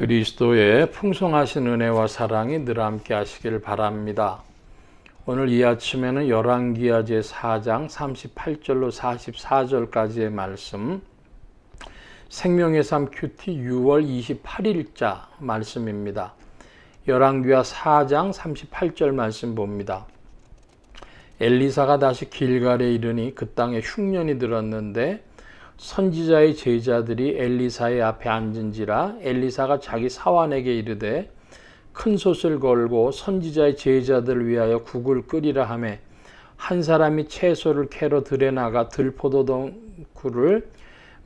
그리스도의 풍성하신 은혜와 사랑이 늘 함께 하시길 바랍니다. 오늘 이 아침에는 열왕기하 제4장 38절로 44절까지의 말씀, 생명의 삶 큐티 6월 28일자 말씀입니다. 열왕기하 4장 38절 말씀 봅니다. 엘리사가 다시 길갈에 이르니 그 땅에 흉년이 들었는데 선지자의 제자들이 엘리사의 앞에 앉은지라 엘리사가 자기 사환에게 이르되 큰 솥을 걸고 선지자의 제자들을 위하여 국을 끓이라 하매 한 사람이 채소를 캐러 들에 나가 들포도덩굴을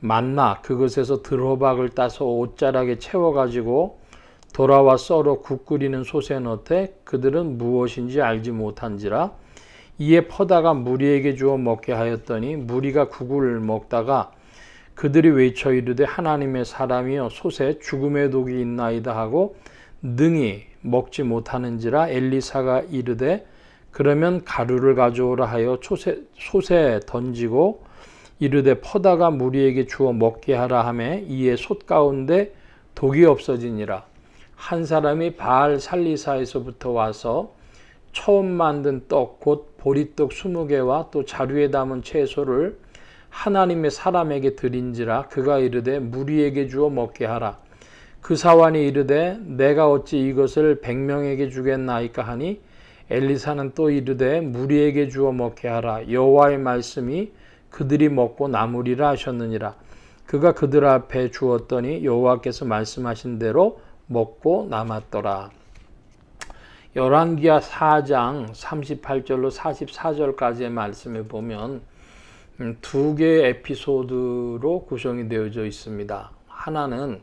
만나 그것에서 들호박을 따서 옷자락에 채워가지고 돌아와 썰어 국 끓이는 솥에 넣되 그들은 무엇인지 알지 못한지라. 이에 퍼다가 무리에게 주어 먹게 하였더니 무리가 국을 먹다가 그들이 외쳐 이르되 하나님의 사람이여 솥에 죽음의 독이 있나이다 하고 능히 먹지 못하는지라. 엘리사가 이르되 그러면 가루를 가져오라 하여 솥에 던지고 이르되 퍼다가 무리에게 주어 먹게 하라 하매 이에 솥 가운데 독이 없어지니라. 한 사람이 바알 살리사에서부터 와서 처음 만든 떡 곧 보리떡 20개와 또 자루에 담은 채소를 하나님의 사람에게 드린지라. 그가 이르되 무리에게 주어 먹게 하라. 그 사환이 이르되 내가 어찌 이것을 100명에게 주겠나이까 하니 엘리사는 또 이르되 무리에게 주어 먹게 하라. 여호와의 말씀이 그들이 먹고 남으리라 하셨느니라. 그가 그들 앞에 주었더니 여호와께서 말씀하신 대로 먹고 남았더라. 열왕기하 4장 38절로 44절까지의 말씀에 보면 두 개의 에피소드로 구성이 되어져 있습니다. 하나는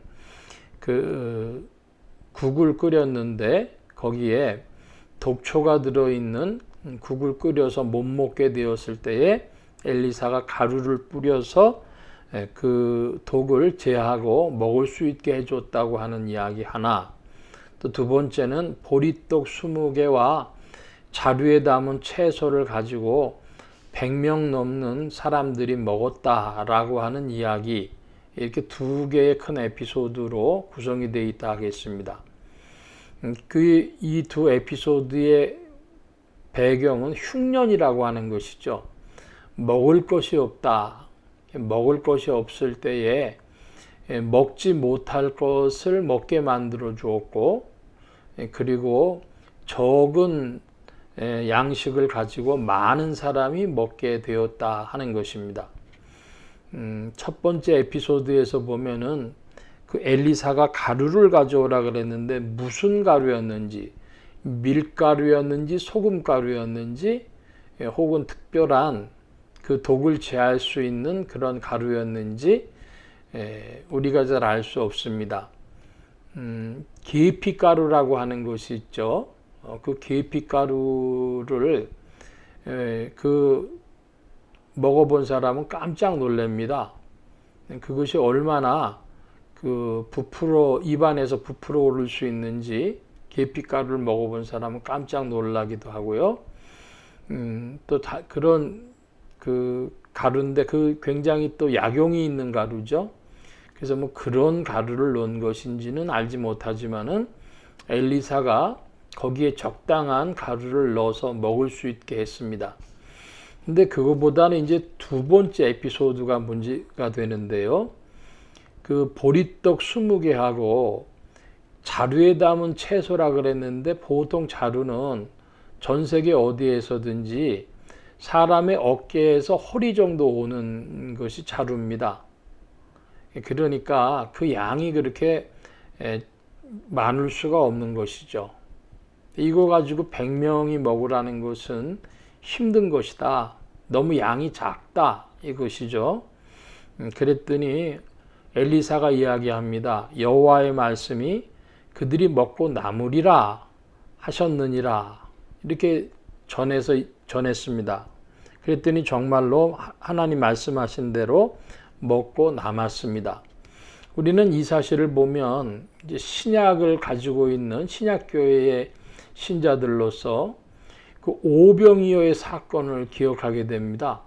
국을 끓였는데 거기에 독초가 들어있는 국을 끓여서 못 먹게 되었을 때에 엘리사가 가루를 뿌려서 그 독을 제하고 먹을 수 있게 해줬다고 하는 이야기 하나, 또 두 번째는 보리떡 20개와 자루에 담은 채소를 가지고 100명 넘는 사람들이 먹었다라고 하는 이야기, 이렇게 두 개의 큰 에피소드로 구성이 되어 있다 하겠습니다. 이 두 에피소드의 배경은 흉년이라고 하는 것이죠. 먹을 것이 없다. 먹을 것이 없을 때에 먹지 못할 것을 먹게 만들어 주었고, 그리고 적은 양식을 가지고 많은 사람이 먹게 되었다 하는 것입니다. 첫 번째 에피소드에서 보면은 그 엘리사가 가루를 가져오라 그랬는데 무슨 가루였는지, 밀가루였는지 소금가루였는지 혹은 특별한 그 독을 제할 수 있는 그런 가루였는지 우리가 잘 알 수 없습니다. 계피가루라고 하는 것이 있죠. 그 계피가루를 먹어본 사람은 깜짝 놀랍니다. 그것이 얼마나 입안에서 부풀어 오를 수 있는지 계피가루를 먹어본 사람은 깜짝 놀라기도 하고요. 또 그런 가루인데 굉장히 또 약용이 있는 가루죠. 그래서 그런 가루를 넣은 것인지는 알지 못하지만은 엘리사가 거기에 적당한 가루를 넣어서 먹을 수 있게 했습니다. 근데 그거보다는 이제 두 번째 에피소드가 문제가 되는데요. 그 보리떡 20개하고 자루에 담은 채소라 그랬는데 보통 자루는 전 세계 어디에서든지 사람의 어깨에서 허리 정도 오는 것이 자루입니다. 그러니까 그 양이 그렇게 많을 수가 없는 것이죠. 이거 가지고 100명이 먹으라는 것은 힘든 것이다. 너무 양이 작다. 이것이죠. 그랬더니 엘리사가 이야기합니다. 여호와의 말씀이 그들이 먹고 남으리라 하셨느니라. 이렇게 전했습니다. 그랬더니 정말로 하나님 말씀하신 대로 먹고 남았습니다. 우리는 이 사실을 보면 이제 신약을 가지고 있는 신약교회의 신자들로서 그 오병이어의 사건을 기억하게 됩니다.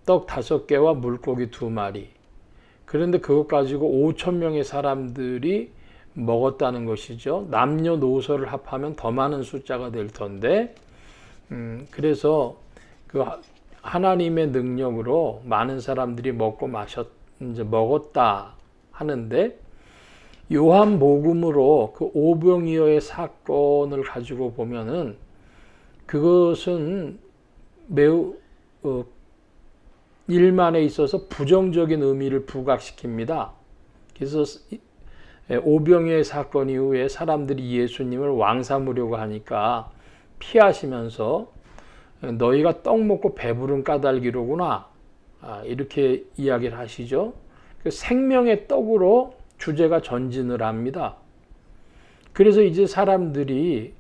떡 5개와 물고기 2마리. 그런데 그것 가지고 5천 명의 사람들이 먹었다는 것이죠. 남녀노소를 합하면 더 많은 숫자가 될 텐데, 그래서 그 하나님의 능력으로 많은 사람들이 이제 먹었다 하는데, 요한복음으로 그 오병이어의 사건을 가지고 보면은 그것은 매우 일만에 있어서 부정적인 의미를 부각시킵니다. 그래서 오병이어의 사건 이후에 사람들이 예수님을 왕 삼으려고 하니까 피하시면서 너희가 떡 먹고 배부른 까닭이로구나, 이렇게 이야기를 하시죠. 그 생명의 떡으로 주제가 전진을 합니다. 그래서 이제 사람들이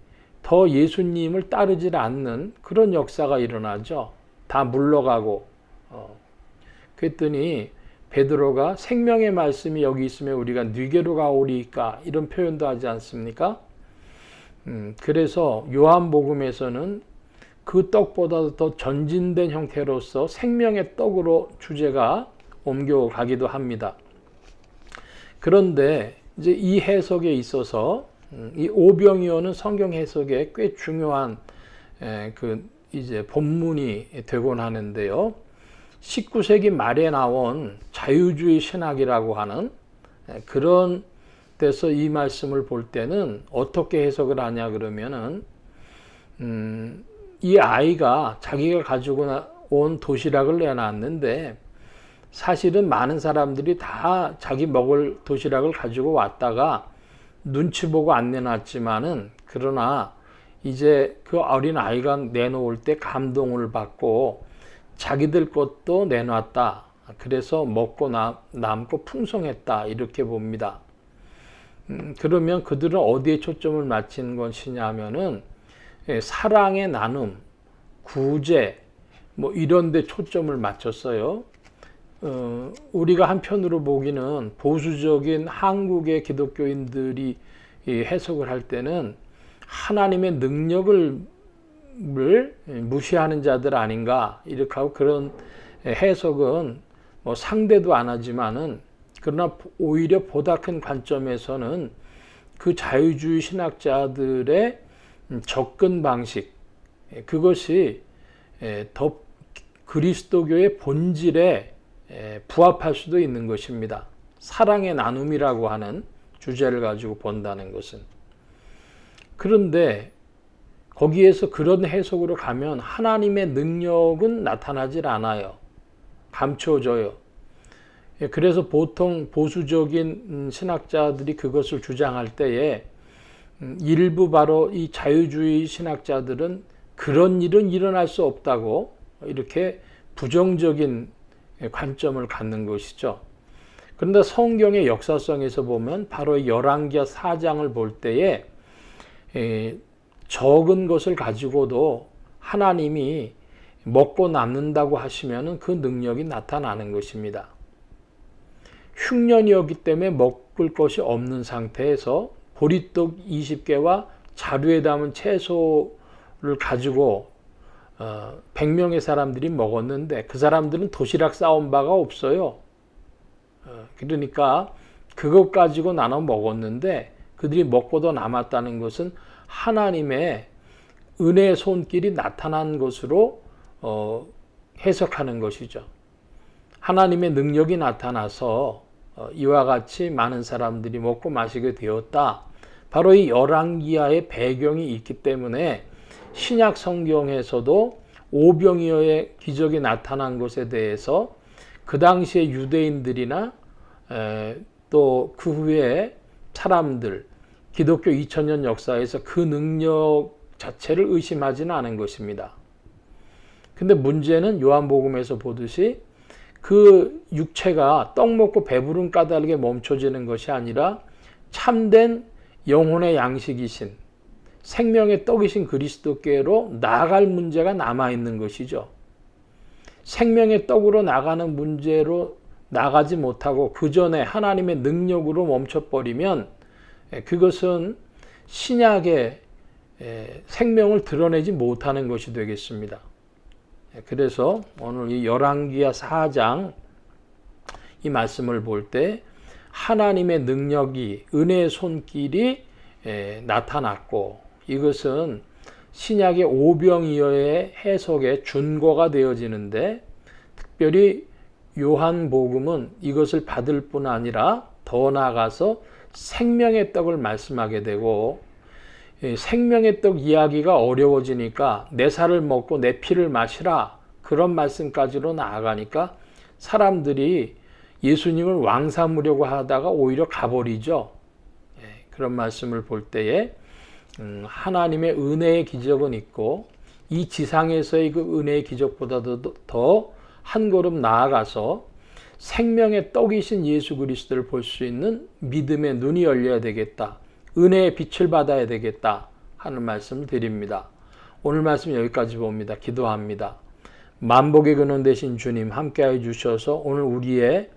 더 예수님을 따르지 않는 그런 역사가 일어나죠. 다 물러가고. 그랬더니 베드로가 생명의 말씀이 여기 있으면 우리가 네게로 가오리까, 이런 표현도 하지 않습니까? 그래서 요한복음에서는 그 떡보다 더 전진된 형태로서 생명의 떡으로 주제가 옮겨가기도 합니다. 그런데 이제 이 해석에 있어서 이 오병이어는 성경 해석에 꽤 중요한 이제 본문이 되곤 하는데요. 19세기 말에 나온 자유주의 신학이라고 하는 그런 데서 이 말씀을 볼 때는 어떻게 해석을 하냐 그러면은 이 아이가 자기가 가지고 온 도시락을 내놨는데 사실은 많은 사람들이 다 자기 먹을 도시락을 가지고 왔다가 눈치 보고 안 내놨지만은, 그러나 이제 그 어린 아이가 내놓을 때 감동을 받고 자기들 것도 내놨다. 그래서 먹고 남고 풍성했다, 이렇게 봅니다. 그러면 그들은 어디에 초점을 맞춘 것이냐면은 사랑의 나눔, 구제, 뭐 이런 데 초점을 맞췄어요. 우리가 한편으로 보기는 보수적인 한국의 기독교인들이 해석을 할 때는 하나님의 능력을 무시하는 자들 아닌가, 이렇게 하고, 그런 해석은 뭐 상대도 안 하지만은, 그러나 오히려 보다 큰 관점에서는 그 자유주의 신학자들의 접근 방식, 그것이 더 그리스도교의 본질에 부합할 수도 있는 것입니다. 사랑의 나눔이라고 하는 주제를 가지고 본다는 것은. 그런데 거기에서 그런 해석으로 가면 하나님의 능력은 나타나질 않아요. 감춰져요. 그래서 보통 보수적인 신학자들이 그것을 주장할 때에 일부 바로 이 자유주의 신학자들은 그런 일은 일어날 수 없다고 이렇게 부정적인 관점을 갖는 것이죠. 그런데 성경의 역사성에서 보면 바로 열왕기하 4장을 볼 때에 적은 것을 가지고도 하나님이 먹고 남는다고 하시면 그 능력이 나타나는 것입니다. 흉년이었기 때문에 먹을 것이 없는 상태에서 보리떡 20개와 자루에 담은 채소를 가지고 100명의 사람들이 먹었는데 그 사람들은 도시락 싸온 바가 없어요. 그러니까 그것 가지고 나눠 먹었는데 그들이 먹고도 남았다는 것은 하나님의 은혜의 손길이 나타난 것으로 해석하는 것이죠. 하나님의 능력이 나타나서 이와 같이 많은 사람들이 먹고 마시게 되었다. 바로 이 열왕기하의 배경이 있기 때문에 신약 성경에서도 오병이어의 기적이 나타난 것에 대해서 그 당시의 유대인들이나 또 그 후에 사람들, 기독교 2000년 역사에서 그 능력 자체를 의심하지는 않은 것입니다. 근데 문제는 요한복음에서 보듯이 그 육체가 떡 먹고 배부른 까닭에 멈춰지는 것이 아니라 참된 영혼의 양식이신 생명의 떡이신 그리스도께로 나아갈 문제가 남아있는 것이죠. 생명의 떡으로 나가는 문제로 나가지 못하고 그 전에 하나님의 능력으로 멈춰버리면 그것은 신약의 생명을 드러내지 못하는 것이 되겠습니다. 그래서 오늘 이 열왕기하 4장 이 말씀을 볼 때 하나님의 능력이 은혜의 손길이 나타났고 이것은 신약의 오병이어의 해석의 준거가 되어지는데 특별히 요한복음은 이것을 받을 뿐 아니라 더 나아가서 생명의 떡을 말씀하게 되고 생명의 떡 이야기가 어려워지니까 내 살을 먹고 내 피를 마시라 그런 말씀까지로 나아가니까 사람들이 예수님을 왕 삼으려고 하다가 오히려 가버리죠. 그런 말씀을 볼 때에 하나님의 은혜의 기적은 있고 이 지상에서의 그 은혜의 기적보다도 더 한 걸음 나아가서 생명의 떡이신 예수 그리스도를 볼 수 있는 믿음의 눈이 열려야 되겠다. 은혜의 빛을 받아야 되겠다 하는 말씀을 드립니다. 오늘 말씀 여기까지 봅니다. 기도합니다. 만복의 근원 되신 주님 함께하여 주셔서 오늘 우리의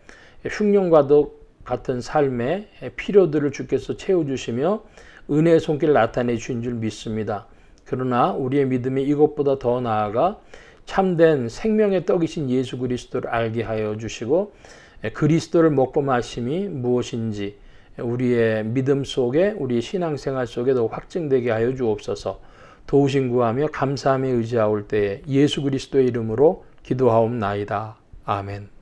흉년과도 같은 삶의 필요들을 주께서 채워주시며 은혜의 손길을 나타내 주신 줄 믿습니다. 그러나 우리의 믿음이 이것보다 더 나아가 참된 생명의 떡이신 예수 그리스도를 알게 하여 주시고 그리스도를 먹고 마심이 무엇인지 우리의 믿음 속에 우리의 신앙생활 속에 더 확증되게 하여 주옵소서. 도우심 구하며 감사함에 의지하올 때에 예수 그리스도의 이름으로 기도하옵나이다. 아멘.